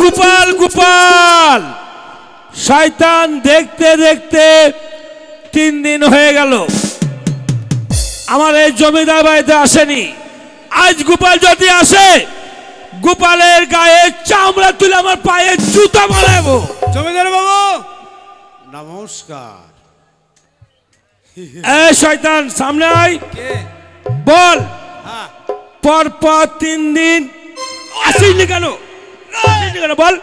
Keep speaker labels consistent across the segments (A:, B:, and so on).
A: গোপাল গোপাল শয়তান দেখতে দেখতে 3 দিন হয়ে গেল আমার এই জমিদার বাড়িতে আসেনি। আজ গোপাল যদি আসে গোপালের গায়ে চামড়া তুলে আমার পায়ে জুতা মারাবো।
B: জমিদার বাবু নমস্কার।
A: এই শয়তান সামনে আয়, বল পর পর 3 দিন আসেনি কেন? বল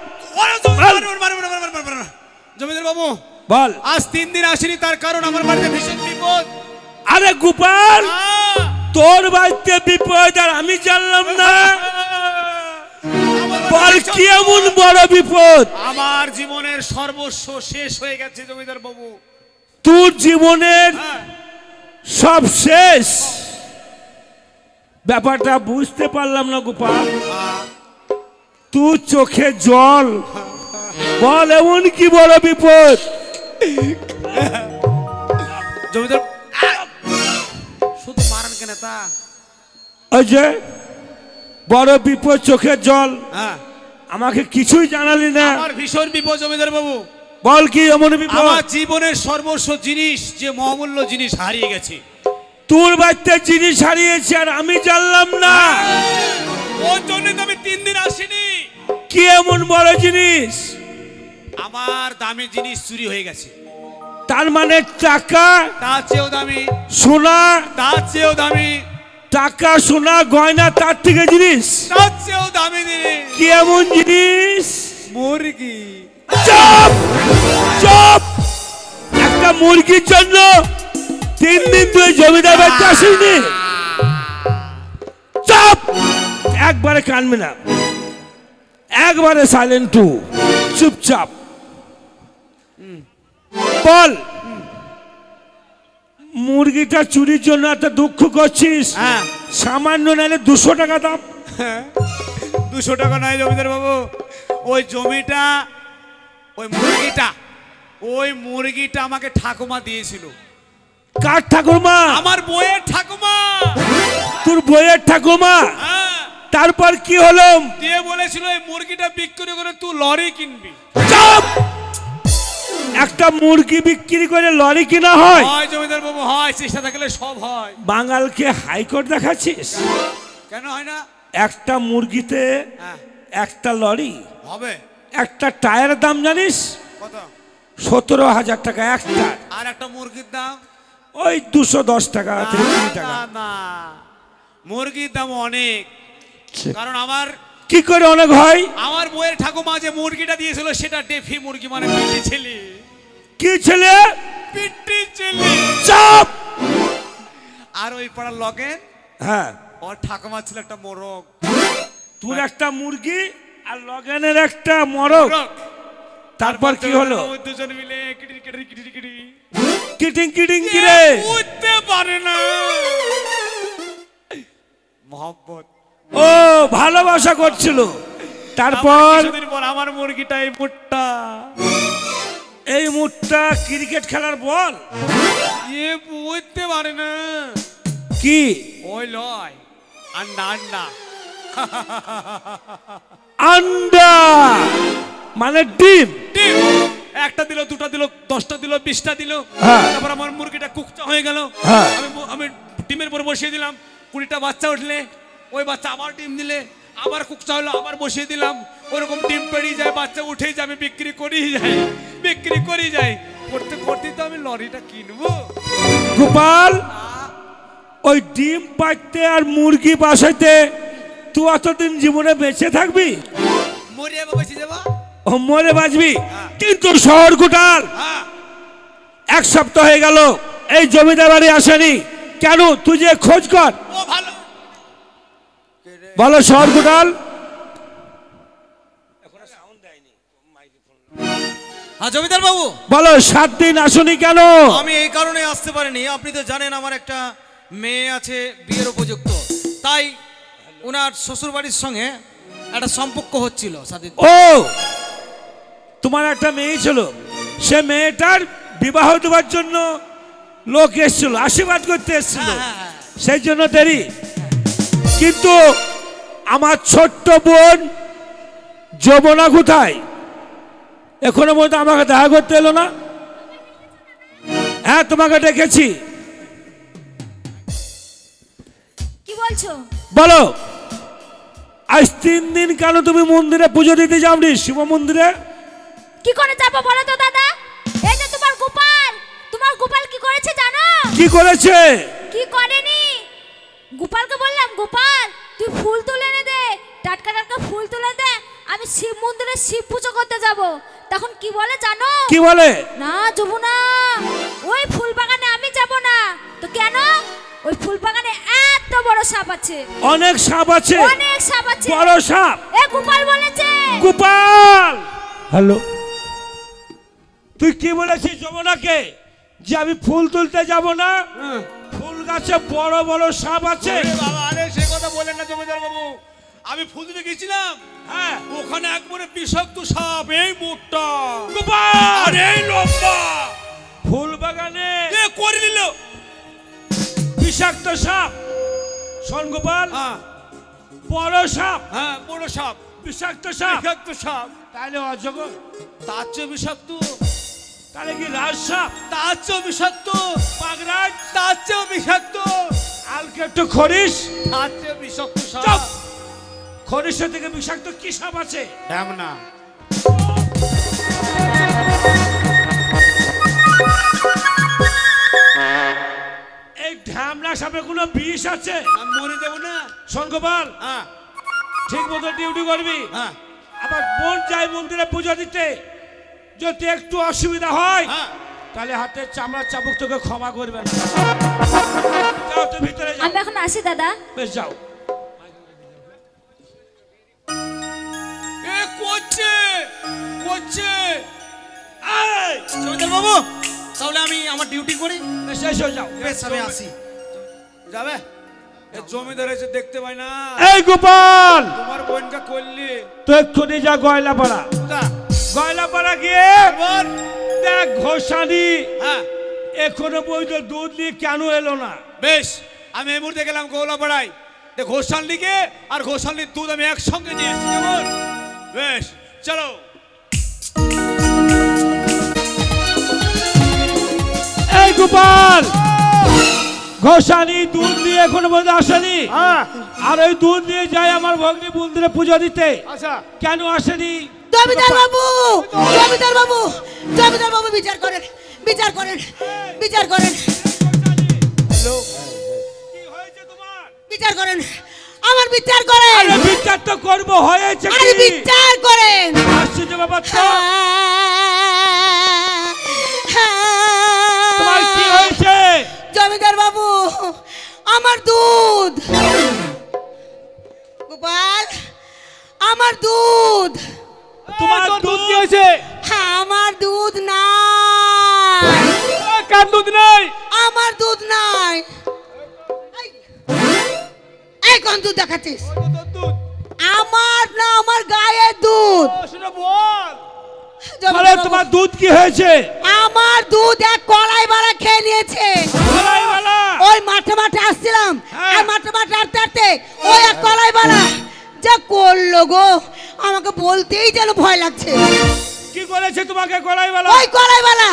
B: জমিদার বাবু
A: বল।
B: আজ 3 দিন আসেনি তার কারণ আমার বাড়িতে ভীষণ বিপদ।
A: আরে গোপাল তোর বাড়িতে বিপদ আর আমি জানলাম না? বল কি এমন বড় বিপদ?
B: আমার জীবনের সর্বস্ব শেষ হয়ে গেছে জমিদার বাবু।
A: তোর জীবনের সব শেষ? ব্যাপারটা বুঝতে পারলাম না গোপাল। তুই চোখে জল, বল এমন কি বড় বিপদ?
B: জমিদার শুধু মারান কেন তা?
A: ওই যে বড় বিপদ, চোখের জল, আমাকে কিছুই জানালি না।
B: আমার ভীষণ বিপদ জমিদার বাবু।
A: বল কি এমন বিপদ?
B: আমার জীবনের সর্বস্ব জিনিস, যে মহামূল্য জিনিস হারিয়ে গেছে।
A: তোর বাড়িতে জিনিস হারিয়েছে আর আমি জানলাম না?
B: ওর জন্য তো আমি 3 দিন আসিনি।
A: কি এমন বড় জিনিস?
B: আমার দামি জিনিস চুরি হয়ে গেছে।
A: তার মানে টাকা,
B: তার চেয়েও দামি।
A: সোনা,
B: তার চেয়েও দামি।
A: টাকা সোনা গয়না তার থেকে জিনিস,
B: তার চেয়েও দামি জিনিস।
A: কি এমন জিনিস?
B: মুরগি।
A: চুপ চুপ! একটা মুরগির জন্য 3 দিন তুই জমিদার বাড়িতে আসিনি? চুপ! একবারে কানবি না, একবারে সাইলেন্ট টু, চুপচাপ বল। মুরগিটা চুরির জন্য এত দুঃখ করছিস? সামান্য নাইলে 200 টাকা দাম।
B: 200 টাকা নয় জমিদার বাবু, ওই জমিটা, ওই মুরগিটা আমাকে ঠাকুমা দিয়েছিল।
A: কার ঠাকুমা?
B: আমার বইয়ের ঠাকুমা।
A: তোর বইয়ের ঠাকুমা? তারপর কি হলো?
B: দিয়ে বলেছিল এই মুরগিটা বিক্রি করে তুই লরি কিনবি।
A: চুপ! একটা মুরগি বিক্রি করে লরি কিনা হয়?
B: হয় জমিদার বাবু, হয়। চেষ্টা থাকলে সব হয়।
A: বাঙালকে হাইকোর্ট দেখাচ্ছিস?
B: কেন হয় না?
A: একটা মুরগিতে একটা লরি
B: হবে।
A: একটা টায়ারের দাম জানিস
B: কত?
A: 17,000 টাকা একটা।
B: আর একটা মুরগির দাম
A: ওই 210 টাকা, 30 টাকা।
B: না, মুরগির দাম অনেক। কারণ আমার
A: কি করে অনেক হয়?
B: আমার বইয়ের ঠাকুমা যে মুরগিটা দিয়েছিল সেটা ডেফি মুরগি, মানে পিটি ছেলে।
A: কি ছেলে?
B: পিটি ছেলে।
A: চুপ!
B: আর ওই পাড়ার লগেন,
A: হ্যাঁ,
B: ওর ঠাকুমা ছিল একটা মোরগ।
A: তোর একটা মুরগি আর লগেনের একটা মোরগ। তারপর কি হলো?
B: দুজন মিলে
A: কিটিং কিটিং কিরে
B: উঠতে পারে না। মোহাম্মদ
A: ও ভালোবাসা করছিল। তারপর
B: আমার মুরগিটা, এই
A: মুটটা ক্রিকেট খেলার বল
B: বুঝতে পারে না।
A: কি
B: ওই লয় আন্ডা, আন্ডা
A: আন্ডা মানে ডিম।
B: ডিম একটা দিল, দুটা দিল, 10টা দিল, 20টা দিল। তারপর আমার মুরগিটা কুকচা হয়ে গেল। আমি ডিমের পর বসিয়ে দিলাম। 20টা বাচ্চা উঠলে ওই বাচ্চা আবার ডিম দিলে, আবার কুকচা হলো, আবার বসিয়ে দিলাম। ওরকম ডিম পেড়িয়ে যায়, বাচ্চা উঠেই যায়, আমি বিক্রি করেই যাই। করতে করতে তো আমি লরিটা কিনবো।
A: গোপাল, ওই ডিম পাইতে আর মুরগি বাসাইতে তুই অতদিন জীবনে বেঁচে থাকবি? মরে বাঁচবি। কিন্তু শহর গোটাল 1 সপ্তাহ হয়ে গেল এই জমিদার বাড়ি আসেনি কেন? তুই যে খোঁজ কর। বলো শহর গোটাল।
C: জমিদার বাবু
A: বলো 7 দিন আসুনি কেন?
C: আমি এই কারণে আসতে পারিনি, আপনি তো জানেন আমার একটা মেয়ে আছে বিয়ের উপযুক্ত, তাই ওনার শ্বশুর বাড়ির সঙ্গে একটা সম্পর্ক হচ্ছিল।
A: ও, তোমার একটা মেয়ে ছিল, সে মেয়েটার বিবাহ দেওয়ার জন্য লোক এসেছিল, আশীর্বাদ করতে এসেছিল, সেই জন্য দেরি। কিন্তু আমার ছোট্ট বোন যমুনা কোথায়? এখনো পর্যন্ত আমাকে দেখা করতে এলো না। হ্যাঁ, তোমাকে ডেকেছি।
D: কি বলছো?
A: বলো, আজ 3 দিন কেন তুমি মন্দিরে পুজো দিতে যাওনি? শিব মন্দিরে
D: কি করে যাবো বলো তো দাদা? এই যে তোমার গোপাল কি করেছে জানো?
A: কি করেছে?
D: কি করেনি? গোপালকে বললাম, গোপাল তুই ফুল তুলে এনে দে, টাটকা টাটকা ফুল তুলে দে, আমি শিব মন্দিরে শিব পুজো করতে যাব। তখন কি বলে জানো?
A: কি বলে?
D: না যাবো না, ওই ফুল বাগানে আমি যাব না। তো কেন? ওই ফুল বাগানে এত বড় সাপ আছে।
A: অনেক সাপ আছে?
D: অনেক সাপ আছে।
A: বড় সাপ?
D: এ গোপাল বলেছে।
A: গোপাল, হ্যালো, তুই কি বলেছিস যমুনাকে যে আমি ফুল তুলতে যাব না? ফুল গাছে বড় বড় সাপ আছে।
B: বাবা, আরে সে কথা বলেন না জমিদার বাবু। আমি ফুল দিতে গেছিলাম,
A: হ্যাঁ,
B: ওখানে একবারে বিষাক্ত সাপ, এই মোটা
A: গোপাল,
B: আর এই লম্বা।
A: ফুল বাগানে
B: এ করে নিল
A: বিষাক্ত সাপ। শোন গোপাল,
B: হ্যাঁ
A: বড় সাপ,
B: হ্যাঁ, বড় সাপ,
A: বিষাক্ত সাপ,
B: বিষাক্ত সাপ।
A: তাহলে অজগর?
B: তার চেয়ে বিষাক্ত।
A: তাহলে কি রাজ সাপ?
B: তার চেয়ে বিষাক্ত।
A: পাগরাজ?
B: তার চেয়ে বিষাক্ত।
A: আলকেট্টো খরিস?
B: তার চেয়ে বিষাক্ত
A: চুপ!
B: সাপ।
A: খরিসের থেকে বিষাক্ত কি সাপ আছে?
B: ঢ্যামনা।
A: এই ঢ্যামনা সাপে কোনো বিষ আছে?
B: আমি মরে দেবো না।
A: শোন গোপাল,
B: হ্যাঁ
A: ঠিক মতো ডিউটি করবি।
B: হ্যাঁ
A: আবার বোন যাই মন্দিরে পুজো দিতে, যদি একটু অসুবিধা হয়
B: হ্যাঁ।
A: তাহলে হাতের চামড়া চাবুক তোকে ক্ষমা করবে না। যাও, তুই ভিতরে যাও।
D: আমি এখন আসি দাদা।
A: বেশ, যাও।
B: এ করছে করছে।
A: এই,
C: জমিদার বাবু, তাহলে আমি আমার ডিউটি করি।
A: বেশ, এসো, যাও।
C: বেশ, আমি আসি।
B: যাবে? এ জমিদার এসে দেখতে পাই না।
A: এই গোপাল,
B: তোমার বোনকে করলি
A: তুই এক্ষুনি যা গয়লাপাড়া।
B: তা
A: গয়লাপাড়া গিয়ে
B: বল।
A: দেখ ঘোষানি
B: হ্যাঁ
A: এখনো পর্যন্ত দুধ নিয়ে কেন এলো না।
B: বেশ, আমি এই মুহূর্তে গেলাম গৌলাপাড়ায়। ঘোষালনিকে আর ঘোষালনির দুধ আমি একসঙ্গে নিয়ে এসেছি। কেমন? বেশ, চলো।
A: এই গোপাল, ঘোষানি দুধ নিয়ে এখনো পর্যন্ত আসেনি। আর ওই দুধ নিয়ে যাই আমার ভগ্নী মন্দিরে পুজো দিতে।
B: আচ্ছা,
A: কেন আসেনি?
E: জমিদার বাবু, জমিদার বাবু, জমিদার বাবু, বিচার করেন, বিচার করেন, বিচার করেন,
A: কি হয়েছে তোমার?
E: বিচার করেন, আমার বিচার করেন।
A: আরে বিচার তো করবো, হয়েছে
E: আরে
A: কি?
E: বিচার করেন।
A: আসছে যে বাবা, তো তোমার কি হয়েছে?
E: জমিদার বাবু, আমার দুধ। গোপাল, আমার দুধ।
A: তোমার দুধ কি হয়েছে?
E: আমার দুধ নাই।
A: কার দুধ নেই?
E: আমার দুধ নাই। এই কোন দুধ দেখাচ্ছিস? আমার না, আমার গায়ের দুধ।
B: বল।
A: তাহলে তোমার দুধ কি হয়েছে?
E: আমার দুধ এক কলাই বালা খেয়ে নিয়েছে।
A: কলাইওয়ালা?
E: ওই মাঠে মাঠে আসছিলাম,
A: হ্যাঁ।
E: আর মাঠে মাঠে আসতে আসতে ওই এক কলাই বালা যা করলো গো, আমাকে বলতেই যেন ভয় লাগছে।
A: কি করেছে তোমাকে কলাইওয়ালা?
E: ওই কলাই বালা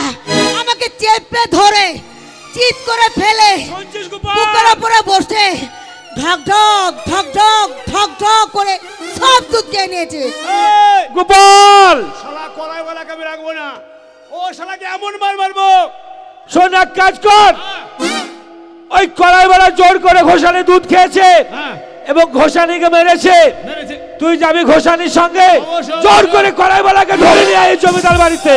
E: আমাকে চেপে ধরে চিৎ করে ফেলে
A: শুনছিস গোপাল?
E: বুকের উপরে বসে ঢক ঢক ঢক ঢক ঢক ঢক করে সব দুধ খেয়ে নিয়েছে।
A: এই, গোপাল,
B: শালা কলাইওয়ালাকে আমি রাখবো না। ও শালাকে এমন মার মারবো।
A: শোন, এক কাজ কর, ওই কলাইওয়ালা জোর করে ঘোষানি দুধ খেয়েছে
B: হ্যাঁ,
A: এবং ঘোষানিকে মেরেছে।
B: মেরেছে।
A: তুই যাবি ঘোষানির সঙ্গে,
B: অবশ্যই।
A: জোর করে কলাইওয়ালাকে ধরে নিয়ে আয় এই জমিদার বাড়িতে।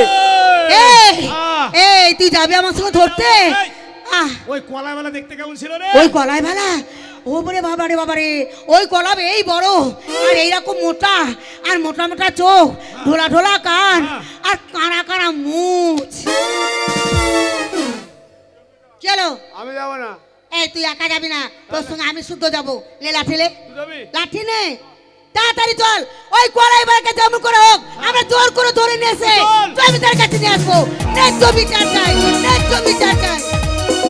E: এই
B: আহ।
E: এই তুই যাবি আমার সঙ্গে ধরতে?
B: এই।
E: আহ,
B: ওই কলাইওয়ালা দেখতে কেমন ছিল রে?
E: ওই কলাই ভালা, ও বলে বাবারে বাবারে, ওই কলাব এই বড় আর এইরকম মোটা, আর মোটা মোটা চোখ, ঢোলা ঢোলা কান, আর কানা কানা মুছ। চলো,
B: আমি যাবো না।
E: এই তুই একা যাবি না, তোর সঙ্গে আমি শুদ্ধ যাবো। লে লাঠি, লে
B: তুই যাবি?
E: লাঠি নে, তাড়াতাড়ি চল। ওই কলাই বাড়িকে যেমন করে হোক আমরা জোর করে ধরে নিয়ে এসে জমিদার কাছে নিয়ে আসবো। ন্যায্য বিচার চাই, ন্যায্য বিচার চাই।